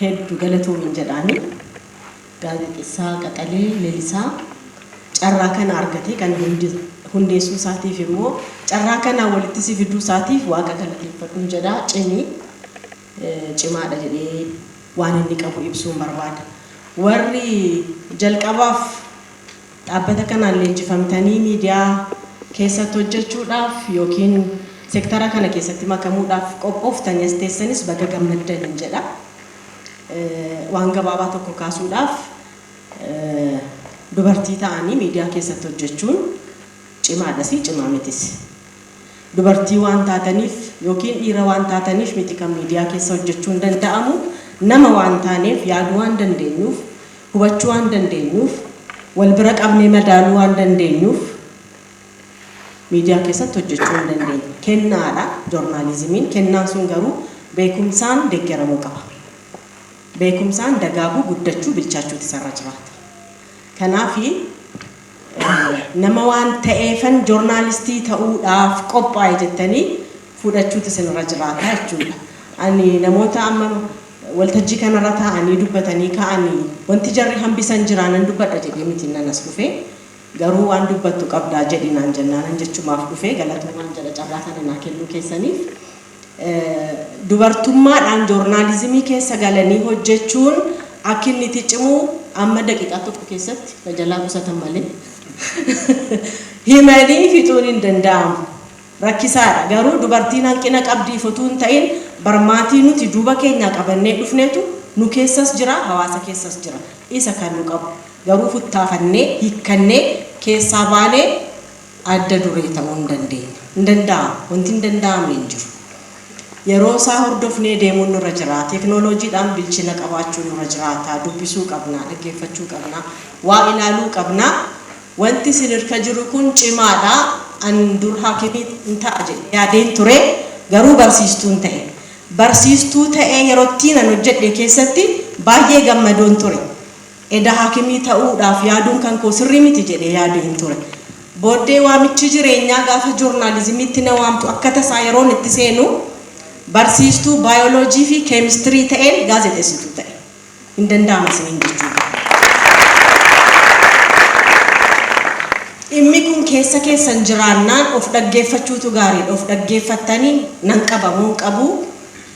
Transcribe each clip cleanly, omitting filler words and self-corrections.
hedduu galatoomin jedhaani gaazexeessaa Qaxalee Leelisaa carraa kana argatee kan hundeessuu isaatiif immoo carraa kana walitti si fiduu isaatiif waaqa galateeffadhuun jedha cimaadha jedhee waan inni qabu ibsuun barbaada. Warri jalqabaaf dhaabbata kanaan leenjifamtanii miidiyaa keessatti hojjechuudhaaf yookiin sektara kana keessatti makamuudhaaf qophooftanii as teessanis baga gammaddan jedha. Waan gabaabaa tokko kaasuudhaaf dubartii ta'anii miidiyaa keessatti hojjechuun cimaadhas cimaa mitis. Dubartii waan taataniif yookiin dhiira waan taataniif miti kan miidiyaa keessa hojjechuun danda'amu nama waan taaneef yaaduu waan dandeenyuuf hubachuu waan dandeenyuuf wal bira qabnee madaaluu waan dandeenyuuf miidiyaa keessatti hojjechuu hin dandeenyu. Kennaadha joornaalizimiin. Kennaan sun garuu beekumsaan deeggaramuu qaba. Beekumsaan dagaaguu guddachuu bilchaachuutu isarra jiraata. Kanaaf nama waan ta'eefan joornaalistii ta'uudhaaf qophaa'e jettanii fudhachuutu isinirra jiraata jechuudha. Ani namoota amma waltajjii kanarra taa'anii dubbatanii ka'anii wanti jarri hambisan jiraanan dubbadha jedhee miti nanas dhufee garuu waan dubbattu qabdaa jedhinaan jennaanan jechumaaf dhufee galatoomaan jedha carraa kana naa kennuu keessaniif. Dubartummaadhaan joornaalizimii keessa galanii hojjechuun akka inni itti cimu amma daqiiqaa tokko keessatti tajaajila qusatan malee himanii fixuun hin danda'amu. Rakkisaadha. Garuu dubartiin hanqina qabdii fotuun ta'in barmaatii nuti duuba keenya qabannee dhufneetu nu keessas jira, hawaasa keessas jira. Isa kan nu qabu. Garuu futtaafannee hiikkannee keessaa baanee adda duree ta'uu hin dandeenya. Hin danda'amu. Wanti hin danda'amne hin jiru. Yeroo isaa hordofnee deemuun nurra jira. Teknooloojiidhaan bilchina qabaachuun nurra jiraata. Dubbisuu qabna, dhaggeeffachuu qabna, waa ilaaluu qabna. Wanti sinirka jiru kun cimaadha. An dur haakimii hin ta'a jedhee yaadeen ture garuu barsiistuun ta'e. Barsiistuu ta'ee yerootiin an hojjedhe keessatti baay'ee gammadoon ture. Eda haakimii ta'uudhaaf yaaduun kan koo sirrii miti jedhee yaadeen ture. Booddee waamichi jireenyaa gaafa joornaalizimiitti na waamtu akka tasaa yeroon itti seenu barsiistuu baayoloojii fi keemistirii ta'een gaazexeessituu ta'e. Hin danda'ama isiniin jechuudha. Dhimmi kun keessa keessan jiraannaan of dhaggeeffachuutu gaariidha. Of dhaggeeffattanii nan qabamuu qabu.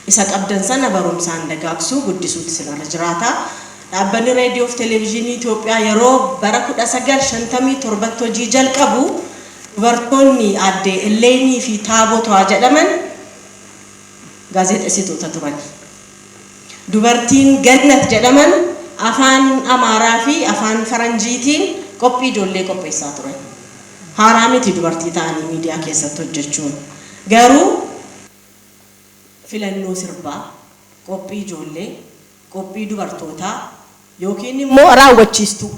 Isa qabdan sana barumsaan dagaagsuu guddisuutu isinirra jiraata. Dhaabbanni reediyoo fi televezyiinii Itoophiyaa yeroo bara 1957 hojii jalqabu dubartoonni aadde Eleenii fi Taabotoo jedhaman gaazexeessitoota turan. Dubartiin Gannat jedhaman afaan Amaaraa fi afaan Faranjiitiin qophii ijoollee qopheessaa turan. Haaraa miti dubartii ta'anii miidiyaa keessatti hojjechuun. Garuu filannoo sirbaa, qophii ijoollee, qophii dubartootaa yookiin immoo raawwachiistuu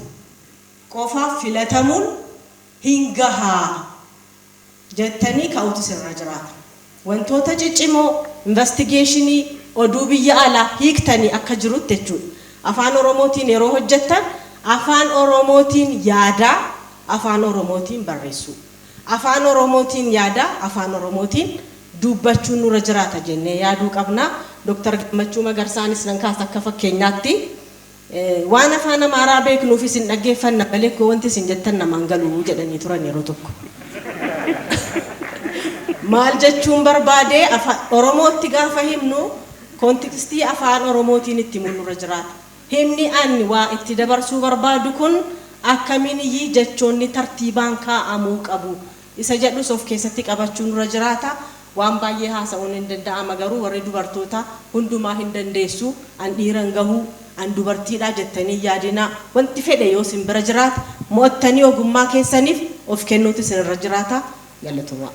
qofaaf filatamuun hin gahaa jettanii ka'uutu sirra jiraata. Wantoota ciccimoo investigeeshinii oduu biyya alaa hiiktanii akka jirutti jechuudha. Afaan Oromootiin yeroo hojjettan afaan Oromootiin yaadaa, afaan Oromootiin barreessuu. Afaan Oromootiin yaadaa, afaan Oromootiin dubbachuun nurra jiraata jennee yaaduu qabna. Dr. Gammachuu Magarsaanis nan kaasa akka fakkeenyaatti waan afaan Amaaraa beeknuuf isin dhaggeeffanna malee koo wanti isin jettan namaan galuu jedhanii turan yeroo tokko. Maal jechuun barbaade afaan Oromootti gaafa himnu kontekstii afaan Oromootiin itti himuun nurra jiraata. Himni ani waa itti dabarsuu barbaadu kun akkamiin jechoonni tartiibaan kaa'amuu qabu. Isa jedhus of keessatti qabachuun nurra jiraata. Waan baay'ee haasa'uun hin danda'ama garuu warri dubartoota hundumaa hin dandeessu. An dhiiran gahuu, an dubartiidha jettanii yaadina. Wanti fedhe yoo isin bira jiraata mo'attanii ogummaa keessaniif of kennuutu isinirra jiraata. Galatoomaa.